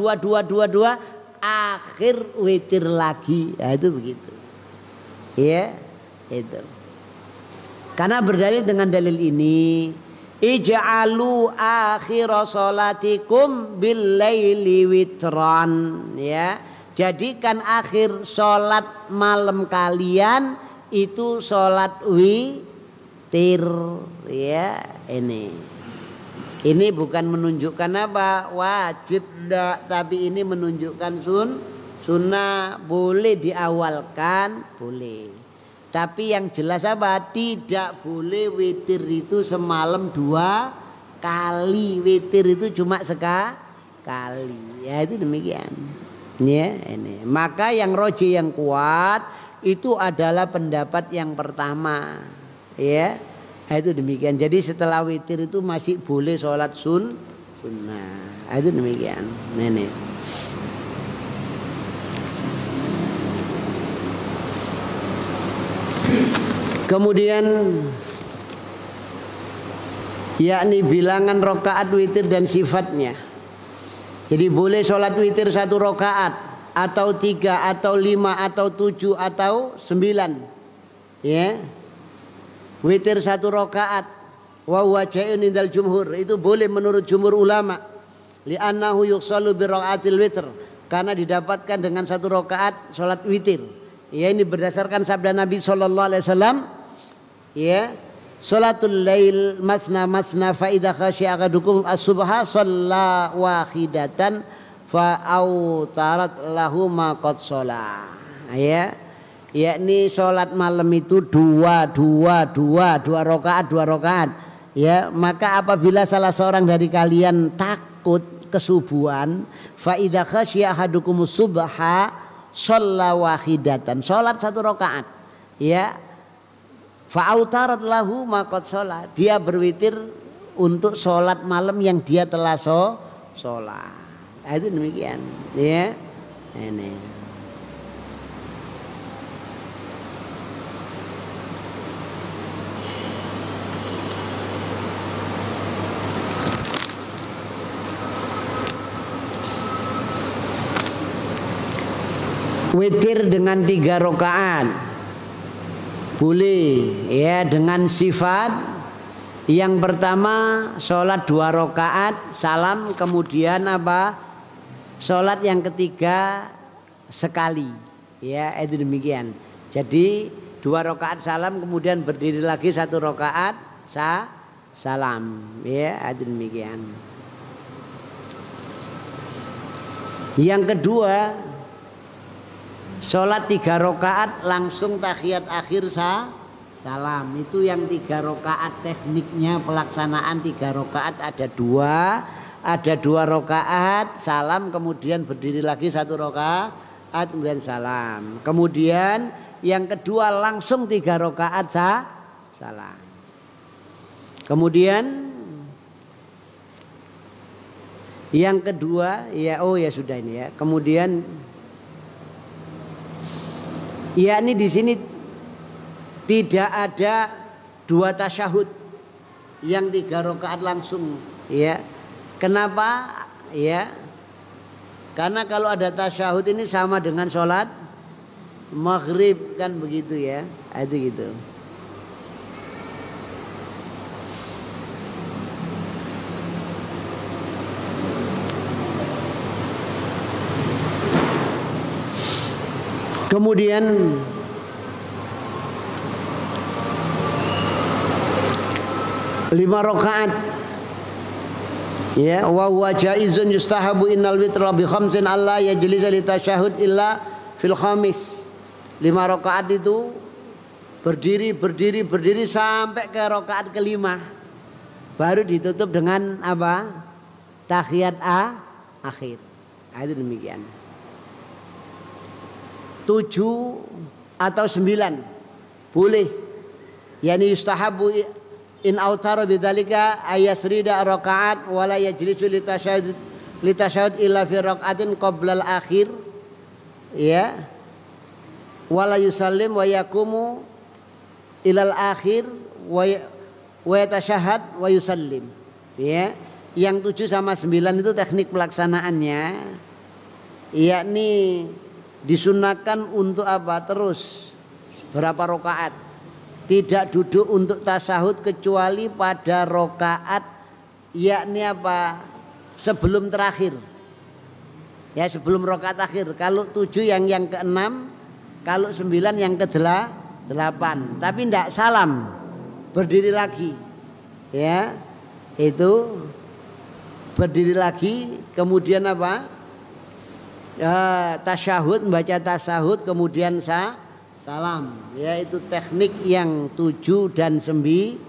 akhir witir lagi. Nah, itu begitu. Ya, itu. Karena berdalil dengan dalil ini, ij'alu akhir sholatikum bil laili witran, ya, jadikan akhir sholat malam kalian itu sholat witir, ya. Ini bukan menunjukkan apa wajib, enggak, tapi ini menunjukkan sunnah. Boleh diawalkan, boleh. Tapi yang jelas apa? Tidak boleh witir itu semalam 2 kali. Witir itu cuma sekali. Ya itu demikian. Ya, ini. Maka yang roji yang kuat itu adalah pendapat yang pertama. Ya, itu demikian. Jadi setelah witir itu masih boleh sholat sunnah. Itu demikian. Ini. Kemudian yakni bilangan rakaat witir dan sifatnya. Jadi boleh sholat witir 1 rakaat atau 3 atau 5 atau 7 atau 9. Ya. Witir 1 rakaat wa huwa jai'un indal jumhur, itu boleh menurut jumhur ulama. Li'annahu yusallu bi rakaatil witr, karena didapatkan dengan 1 rakaat sholat witir. Ya, ini berdasarkan sabda Nabi sallallahu alaihi wasallam. Ya, salatul lail masna masna fa idza khashi'a ahadukum as-subha shalla wahidatan fa autarat lahu ma qad shalla. Ya, yakni salat malam itu dua rakaat. Ya, maka apabila salah seorang dari kalian takut kesubuhan, fa idza khashi'a ahadukum as-subha shalla wahidatan, salat 1 rakaat. Ya, fa'autarat lahu maqad sholat, dia berwitir untuk sholat malam yang dia telah sholat. Itu demikian. Ya, ini. Witir dengan 3 rakaat boleh, ya, dengan sifat yang pertama sholat 2 rakaat salam, kemudian apa, sholat yang ketiga sekali, ya, itu demikian. Jadi 2 rakaat salam, kemudian berdiri lagi 1 rakaat salam, ya, itu demikian. Yang kedua, sholat 3 rakaat langsung tahiyat akhir salam. Itu yang 3 rakaat tekniknya, pelaksanaan 3 rakaat ada 2 rakaat salam, kemudian berdiri lagi 1 rakaat kemudian salam. Kemudian yang kedua langsung 3 rakaat salam. Kemudian yang kedua, ya, oh ya sudah ini ya. Kemudian ya, ini di sini tidak ada 2 tasyahud yang 3 rakaat langsung, ya. Kenapa? Ya, karena kalau ada tasyahud ini sama dengan sholat maghrib, kan begitu ya. Itu gitu. Kemudian lima rakaat, ya, wa huwa jaizun yustahabu innal witra bi khamsin alla yajlisa li tasyahud illa fil khamis. 5 rakaat itu berdiri sampai ke rakaat kelima, baru ditutup dengan apa, tahiyat akhir. Itu demikian. 7 atau 9 boleh, yani yustahabu in autara bidzalika ayasrida rakaat wala yajlisu litashahhud illa fi rakaatin qabla al-akhir, ya, wala yusallim wa yaqumu ilal akhir wa yatashahhad wa yusallim, ya. Yang 7 sama 9 itu teknik pelaksanaannya, yakni disunahkan untuk apa, terus berapa rakaat, tidak duduk untuk tasyahud kecuali pada rakaat, yakni apa, sebelum terakhir, ya, sebelum rakaat akhir. Kalau 7 yang ke-6, kalau 9 yang ke-8, tapi tidak salam, berdiri lagi, ya, itu berdiri lagi, kemudian apa, tasyahud, membaca tasyahud, kemudian salam, ya, itu teknik yang 7 dan 9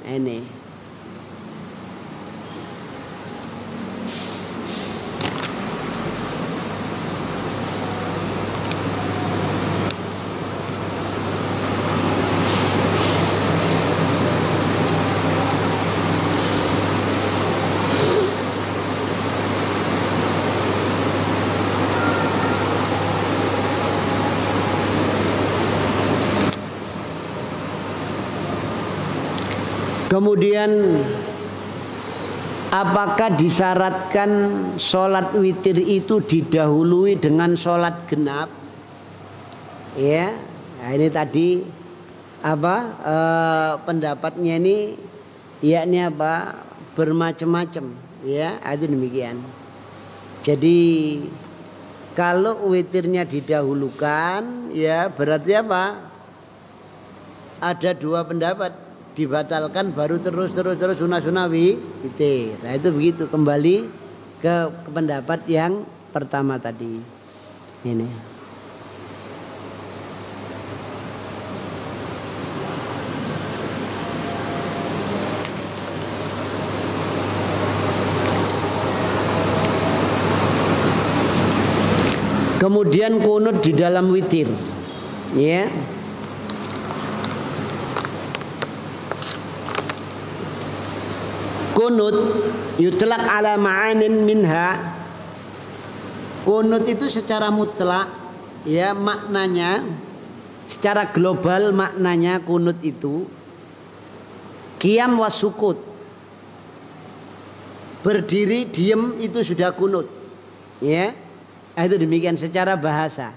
ini. Kemudian apakah disyaratkan sholat witir itu didahului dengan sholat genap? Ya, nah ini tadi apa, pendapatnya ini, yakni apa, bermacam-macam, ya, itu demikian. Jadi Kalau witirnya didahulukan, ya berarti apa? Ada dua pendapat, dibatalkan baru terus sunah witir. Nah itu begitu, kembali ke pendapat yang pertama tadi. Ini. Kemudian kunut di dalam witir, ya. Kunut yutlaq ala ma'anin minha. Kunut itu secara mutlak, ya, maknanya secara global, maknanya kunut itu qiyam wa sukut. Berdiri diam itu sudah kunut, ya. Nah, itu demikian secara bahasa.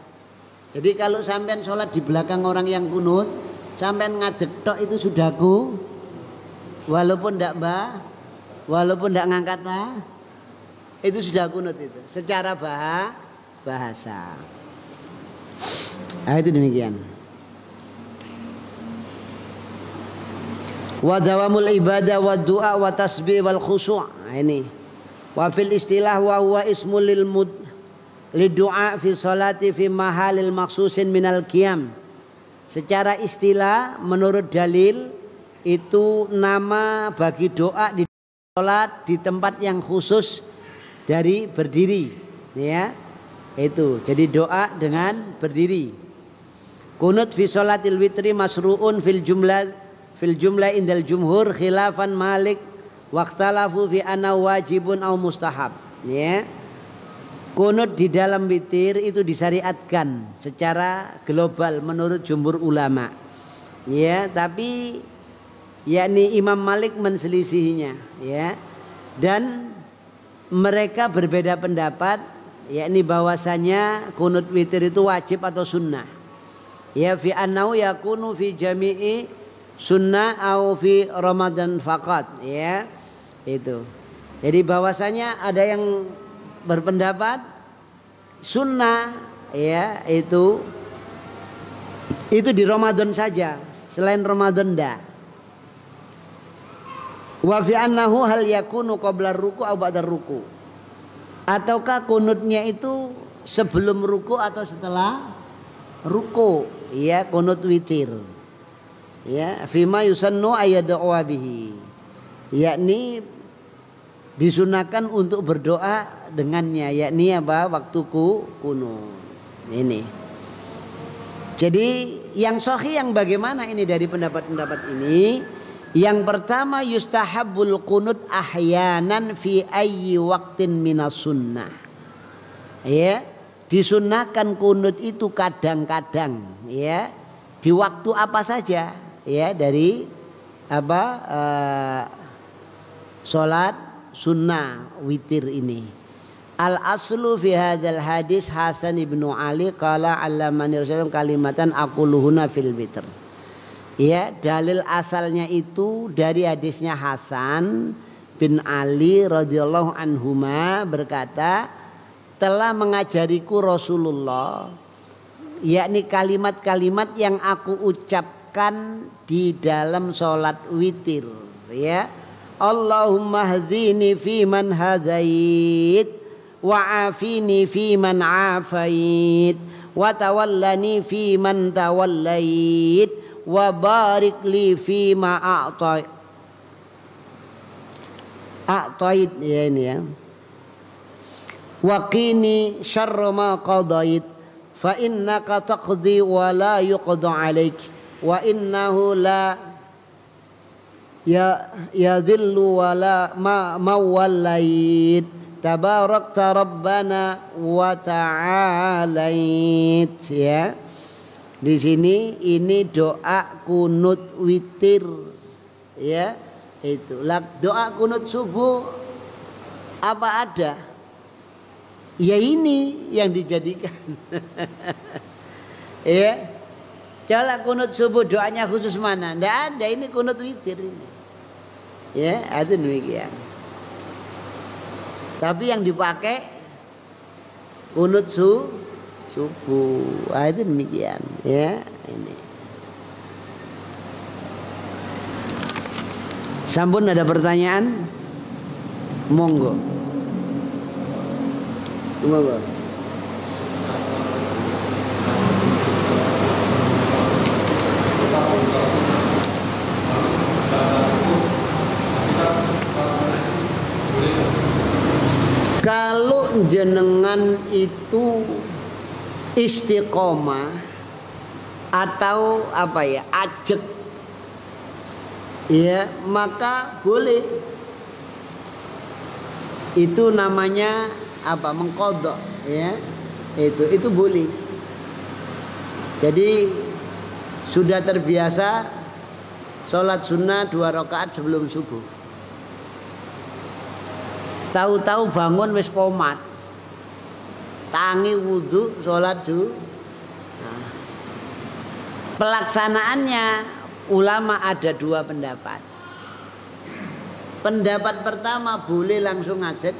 Jadi kalau sampean sholat di belakang orang yang kunut, sampean ngadeg tok itu sudah walaupun ndak ngangkat itu sudah kunut itu secara bahasa. Nah, itu demikian. Wa dawamul ibadah wa du'a wa tasbih wal khusyu'. Nah, ini. Wa fil istilah wa huwa ismul lil lidu'a fi sholati fi mahalil maksusin minal qiyam. Secara istilah menurut dalil itu nama bagi doa di sholat di tempat yang khusus dari berdiri, ya. Itu jadi doa dengan berdiri. Kunut fi sholatil witri masru'un fil jumlah indal jumhur khilafan Malik waqtalafu fi anna wajibun au mustahab, ya. Kunut di dalam witir itu disyariatkan secara global menurut jumhur ulama, ya, tapi yakni Imam Malik menselisihinya, ya, dan mereka berbeda pendapat, yakni bahwasanya kunut witir itu wajib atau sunnah, ya, fi annahu yakunu fi jami'i sunnah au fi Ramadan faqat, ya, itu. Jadi bahwasanya ada yang berpendapat sunnah, ya, itu di Ramadan saja, selain Ramadan enggak. Wa fi annahu hal yakunu qabla ruku' atau ba'da ruku'. Ataukah kunutnya itu sebelum ruku' atau setelah ruku', ya, kunut witir. Ya, fima yusannu ayyad'u bihi. Yakni disunahkan untuk berdoa dengannya, yakni apa? Waktu kunut. Ini. Jadi yang sahih yang bagaimana ini dari pendapat-pendapat ini? Yang pertama yustahabbul kunut ahyanan fi ayyi waqtin minas sunnah. Ya, disunahkan kunut itu kadang-kadang, ya, di waktu apa saja, ya, dari apa salat sunnah witir ini. Al aslu fi hadzal hadis Hasan ibnu Ali qala allamani rasulullah kalimatan aquluhuna fil witr. Ya, dalil asalnya itu dari hadisnya Hasan bin Ali radhiyallahu anhuma berkata, telah mengajariku Rasulullah, yakni kalimat-kalimat yang aku ucapkan di dalam sholat witir, ya. Allahumma hdini fi man hadait wa afini fi man afait wa tawallani fi man tawallait wa barik li fi ma a'tait, ya, ini, ya. Wa qini syarra ma qadait fa innaka taqdi wa la yuqda alaik wa innahu la ya dhillu wala mawallait tabarakta rabbana wa ta'alait, ya. Di sini ini doa kunut witir, ya, itu. Doa kunut subuh apa ada? Ya ini yang dijadikan. Ya. Kalau kunut subuh doanya khusus mana? Tidak ada, ini kunut witir ini. Ya, itu demikian. Tapi yang dipakai Kunut subuh. Itu demikian ya ini. Sampun ada pertanyaan? Monggo. Monggo. Kalau jenengan itu istiqomah atau apa ya, ajek ya, maka boleh. Itu namanya apa, mengqadha ya. Itu boleh. Jadi sudah terbiasa sholat sunnah 2 rakaat sebelum subuh. Tahu-tahu bangun wis komat. Tangi wudhu sholat subuh. Nah, pelaksanaannya ulama ada 2 pendapat. Pendapat pertama boleh langsung ngadeg.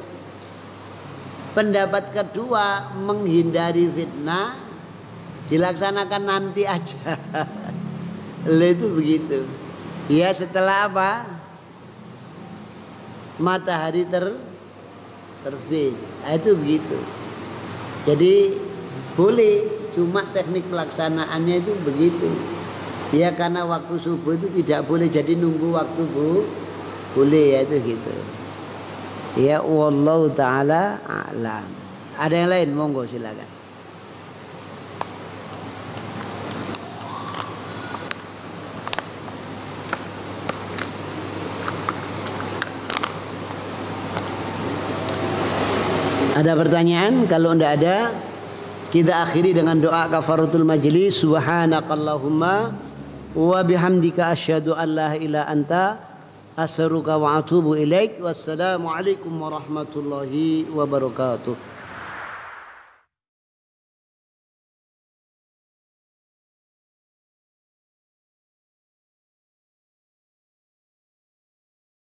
Pendapat kedua menghindari fitnah, dilaksanakan nanti aja. Itu begitu. Ya setelah apa? Matahari terbit. Itu begitu. Jadi boleh, cuma teknik pelaksanaannya itu begitu. Ya karena waktu subuh itu tidak boleh, jadi nunggu waktu boleh ya itu gitu. Ya wallahu taala a'lam. Ada yang lain, monggo silakan. Ada pertanyaan? Kalau tidak ada, kita akhiri dengan doa kafaratul majlis. Subhanakallahumma wa bihamdika asyhadu an la ilaha anta astaghfiruka wa atubu ilaik. Wassalamualaikum warahmatullahi wabarakatuh.